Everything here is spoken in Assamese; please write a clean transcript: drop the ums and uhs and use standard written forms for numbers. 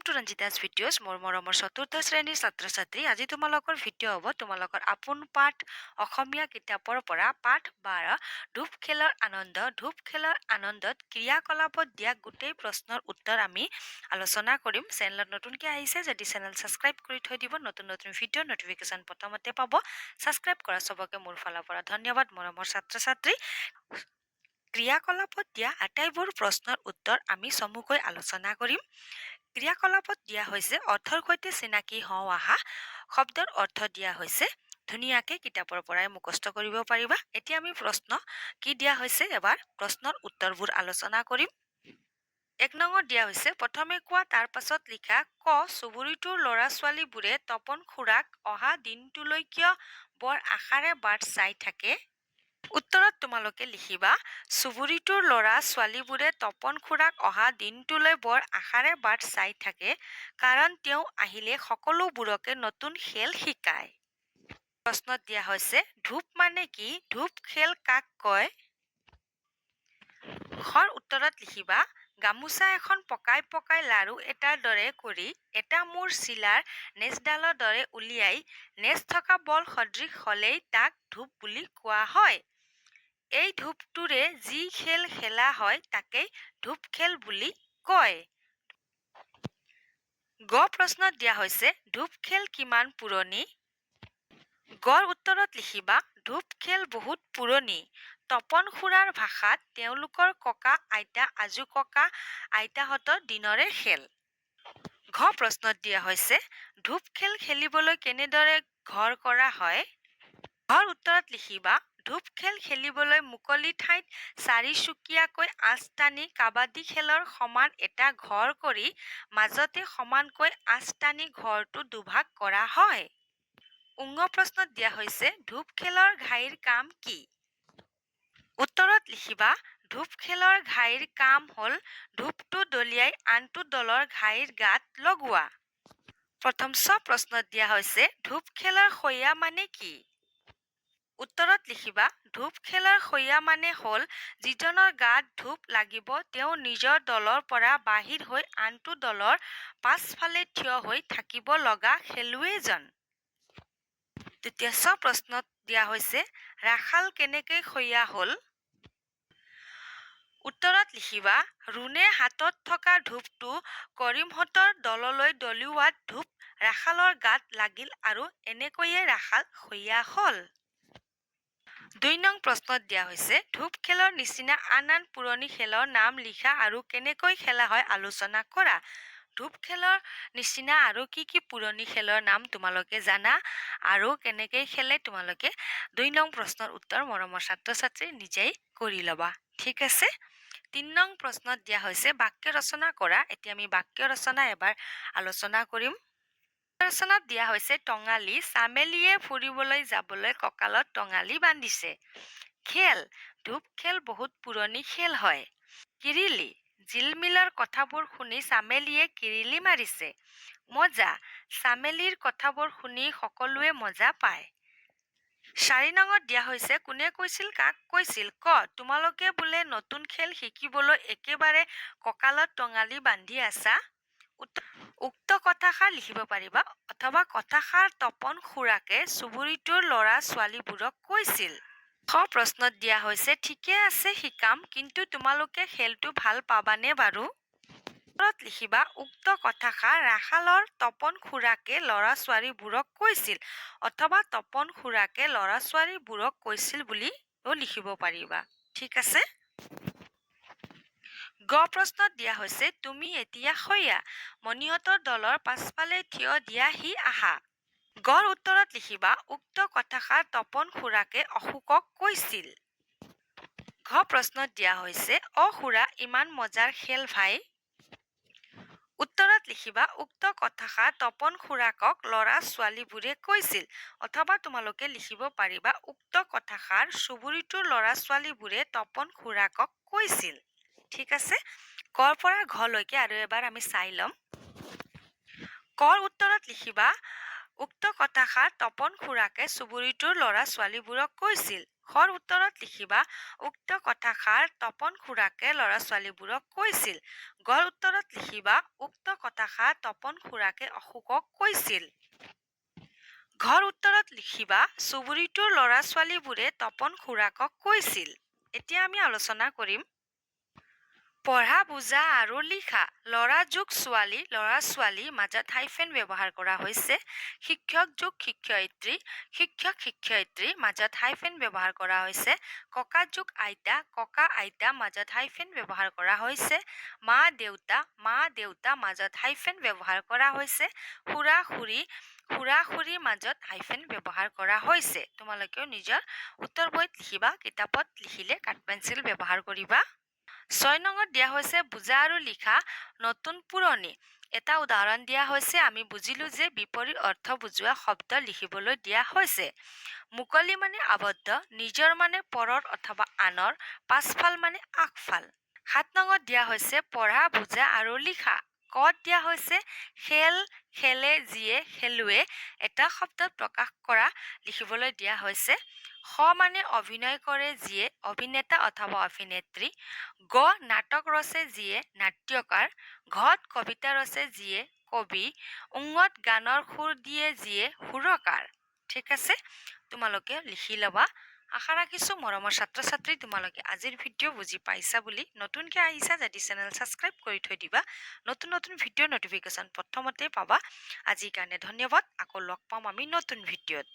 টু ৰঞ্জিতাছ ভিডিঅ'ছ মোৰ মৰমৰ চতুৰ্থ শ্ৰেণীৰ ছাত্ৰ ছাত্ৰী আজি তোমালোকৰ ভিডিঅ' হ'ব তোমালোকৰ আপোন পাঠ অসমীয়া কিতাপৰ পৰা পাঠ 12 ধূপ খেলৰ আনন্দত ক্ৰিয়াকলাপত দিয়া গোটেই প্ৰশ্নৰ উত্তৰ আমি আলোচনা কৰিম চেনেলত নতুনকৈ আহিছে যদি চেনেল ছাবস্ক্ৰাইব কৰি থৈ দিব নতুন ভিডিঅ'ৰ নটিফিকেশ্যন প্ৰথমতে পাব ছাবস্ক্ৰাইব কৰা চবকে মোৰ ফালৰ পৰা ধন্যবাদ মৰমৰ ছাত্ৰ ছাত্ৰী ক্ৰিয়াকলাপত দিয়া আটাইবোৰ প্ৰশ্নৰ উত্তৰ আমি চমুকৈ আলোচনা কৰিম ক্ৰিয়াকলাপত দিয়া হৈছে অৰ্থৰ সৈতে চিনাকি হওঁ আহা শব্দৰ অৰ্থ দিয়া হৈছে ধুনীয়াকৈ কিতাপৰ পৰাই মুখস্থ কৰিব পাৰিবা এতিয়া আমি প্ৰশ্ন কি দিয়া হৈছে এবাৰ প্ৰশ্নৰ উত্তৰবোৰ আলোচনা কৰিম 1 নম্বৰ দিয়া হৈছে প্ৰথমে কোৱা তাৰ পাছত লিখা ক চুবুৰীটোৰ ল'ৰা ছোৱালীবোৰে তপন খুৰাক অহা দিনটোলৈ কিয় বৰ আশাৰে বাট চাই থাকে উত্তৰত তোমালোকে লিখিবা চুবুৰীটোৰ ল'ৰা ছোৱালীবোৰে তপন খুৰাক অহা দিনটোলৈ বৰ আশাৰে বাট চাই থাকে কাৰণ তেওঁ আহিলে সকলোবোৰকে নতুন খেল শিকায় প্ৰশ্নত দিয়া হৈছে ধূপ মানে কি ধূপ খেল কাক কয় ঘৰ উত্তৰত লিখিবা গামোচা এখন পকাই পকাই লাৰু এটাৰ দৰে কৰি এটা মূৰ চিলাৰ নেজডালৰ দৰে উলিয়াই নেজ থকা বল সদৃশ হলেই তাক ধূপ বুলি কোৱা হয় এই ধূপটোৰে যি খেল খেলা হয় তাকেই ধূপ খেল বুলি কয় গ প্ৰশ্নত দিয়া হৈছে ধূপ খেল কিমান পুৰণি গড় উত্তৰত লিখিবা ধূপ খেল বহুত পুৰণি তপন খুৰাৰ ভাষাত তেওঁলোকৰ ককা আইতা আজু ককা আইতাহঁতৰ দিনৰে খেল ঘ প্ৰশ্নত দিয়া হৈছে ধূপ খেল খেলিবলৈ কেনেদৰে ঘৰ কৰা হয় ঘৰ উত্তৰত লিখিবা ধূপ খেল খেলিবলৈ মুকলি ঠাইত চাৰিচুকীয়াকৈ আঁচ টানি কাবাডী খেলৰ সমান এটা ঘৰ কৰি মাজতে সমানকৈ আঁচ টানি ঘৰটো দুভাগ কৰা হয় উঙ্গ প্ৰশ্নত দিয়া হৈছে ধূপ খেলৰ ঘাইৰ কাম কি উত্তৰত লিখিবা ধূপ খেলৰ ঘাইৰ কাম হ'ল ধূপটো দলিয়াই আনটো দলৰ ঘাইৰ গাত লগোৱা প্ৰথম প্ৰশ্নত দিয়া হৈছে ধূপ খেলৰ সৈয়া মানে কি উত্তৰত লিখিবা ধূপ খেলৰ সৈয়া মানে হ'ল যিজনৰ গাত ধূপ লাগিব তেওঁ নিজৰ দলৰ পৰা বাহিৰ হৈ আনটো দলৰ পাছফালে থিয় হৈ থাকিব লগা খেলুৱৈজন তৃতীয় প্ৰশ্নত দিয়া হৈছে ৰাখাল কেনেকৈ সৈয়া হ'ল উত্তৰত লিখিবা ৰুণে হাতত থকা ধূপটো কৰিমহঁতৰ দললৈ দলিওৱাত ধূপ ৰাখালৰ গাত লাগিল আৰু এনেকৈয়ে ৰাখাল সৈয়া হ'ল 2 নং প্ৰশ্নত দিয়া হৈছে ধূপ খেলৰ নিচিনা আন পুৰণি খেলৰ নাম লিখা আৰু কেনেকৈ খেলা হয় আলোচনা কৰা ধূপ খেলৰ নিচিনা আৰু কি পুৰণি খেলৰ নাম তোমালোকে জানা আৰু কেনেকৈ খেলে তোমালোকে 2 নং প্ৰশ্নৰ উত্তৰ মৰমৰ ছাত্ৰ ছাত্ৰী নিজেই কৰি ল'বা ঠিক আছে 3 নং প্ৰশ্নত দিয়া হৈছে বাক্য ৰচনা কৰা এতিয়া আমি বাক্য ৰচনা এবাৰ আলোচনা কৰিম ৰচনাত দিয়া হৈছে টঙালী চামেলিয়ে ফুৰিবলৈ যাবলৈ কঁকালত টঙালী বান্ধিছে খেল ধূপ খেল বহুত পুৰণি খেল হয় কিৰিলি জিলমিলৰ কথাবোৰ শুনি চামেলিয়ে কিৰিলি মাৰিছে মজা চামেলিৰ কথাবোৰ শুনি সকলোৱে মজা পায় 4 নঙত দিয়া হৈছে কোনে কৈছিল কাক কৈছিল ক তোমালোকে বোলে নতুন খেল শিকিবলৈ একেবাৰে কঁকালত টঙালী বান্ধি আছা উক্ত কথাষাৰ লিখিব পাৰিবা অথবা কথাষাৰ তপন খুৰাকে চুবুৰীটোৰ ল'ৰা ছোৱালীবোৰক কৈছিল খ প্ৰশ্নত দিয়া হৈছে ঠিকে আছে শিকাম কিন্তু তোমালোকে খেলটো ভাল পাবানে বাৰু উত্তৰত লিখিবা উক্ত কথাষাৰ ৰাখালৰ তপন খুৰাকে ল'ৰা ছোৱালীবোৰক কৈছিল অথবা তপন খুৰাকে ল'ৰা ছোৱালীবোৰক কৈছিল বুলিও লিখিব পাৰিবা ঠিক আছে গ প্ৰশ্নত দিয়া হৈছে তুমি এতিয়া সৈয়া মণিহঁতৰ দলৰ পাছফালে থিয় দিয়াহি আহা গড় উত্তৰত লিখিবা উক্ত কথাষাৰ তপন খুৰাকে অশোকক কৈছিল ঘ প্ৰশ্নত দিয়া হৈছে অ খুৰা ইমান মজাৰ খেল ভাই উত্তৰত লিখিবা উক্ত কথাষাৰ তপন খুৰাকক ল'ৰা ছোৱালীবোৰে কৈছিল অথবা তোমালোকে লিখিব পাৰিবা উক্ত কথাষাৰ চুবুৰীটোৰ ল'ৰা ছোৱালীবোৰে তপন খুৰাকক কৈছিল ঠিক আছে কৰ পৰা ঘলৈকে আৰু এবাৰ আমি চাই ল'ম কৰ উত্তৰত লিখিবা উক্ত কথাষাৰ তপন খুৰাকে চুবুৰীটোৰ ল'ৰা ছোৱালীবোৰক কৈছিল খৰ উত্তৰত লিখিবা উক্ত কথাষাৰ তপন খুৰাকে ল'ৰা ছোৱালীবোৰক কৈছিল। গৰ উত্তৰত লিখিবা উক্ত কথাষাৰ তপন খুৰাকে অশোকক কৈছিল। ঘৰ উত্তৰত লিখিবা চুবুৰীটোৰ ল'ৰা ছোৱালীবোৰে তপন খুৰাকক কৈছিল। এতিয়া আমি আলোচনা কৰিম পঢ়া বুজা আৰু লিখা। ল'ৰা যোগ ছোৱালী ল'ৰা ছোৱালীৰ মাজত হাইফেন ব্যৱহাৰ কৰা হৈছে। শিক্ষক যোগ শিক্ষয়িত্ৰী শিক্ষক শিক্ষয়িত্ৰীৰ মাজত হাইফেন ব্যৱহাৰ কৰা হৈছে। ককা যোগ আইতা ককা আইতা মাজত হাইফেন ব্যৱহাৰ কৰা হৈছে। মা দেউতা মাজত হাইফেন ব্যৱহাৰ কৰা হৈছে। খুৰা খুৰীৰ মাজত হাইফেন ব্যৱহাৰ কৰা হৈছে। তোমালোকেও নিজৰ উত্তৰ বহীত লিখিবা, কিতাপত লিখিলে কাঠ পেঞ্চিল ব্যৱহাৰ কৰিবা। 6 নঙত দিয়া হৈছে বুজা আৰু লিখা নতুন পুৰণি। এটা উদাহৰণ দিয়া হৈছে আমি বুজিলো যে বিপৰীত অৰ্থ বুজোৱা শব্দ লিখিবলৈ দিয়া হৈছে। মুকলি মানে আবদ্ধ, নিজৰ মানে পৰৰ অথবা আনৰ, পাছফাল মানে আগফাল। 7 নঙত দিয়া হৈছে পঢ়া বুজা আৰু লিখা। কত দিয়া হৈছে খেল খেলে যিয়ে খেলুৱে এটা শব্দত প্ৰকাশ কৰা লিখিবলৈ দিয়া হৈছে। খ মানে অভিনয় কৰে যিয়ে অভিনেতা অথবা অভিনেত্ৰী। গ নাটক ৰচে যিয়ে নাট্যকাৰ। ঘত কবিতা ৰচে যিয়ে কবি। উঙত গানৰ সুৰ দিয়ে যিয়ে সুৰকাৰ। ঠিক আছে, তোমালোকে লিখি ল'বা। আশা ৰাখিছোঁ মৰমৰ ছাত্ৰ ছাত্ৰী তোমালোকে আজিৰ ভিডিঅ' বুজি পাইছা বুলি। নতুনকৈ আহিছা যদি চেনেল ছাবস্ক্ৰাইব কৰি থৈ দিবা, নতুন নতুন ভিডিঅ'ৰ নটিফিকেশ্যন প্ৰথমতে পাবা। আজিৰ কাৰণে ধন্যবাদ। আকৌ লগ পাম আমি নতুন ভিডিঅ'ত।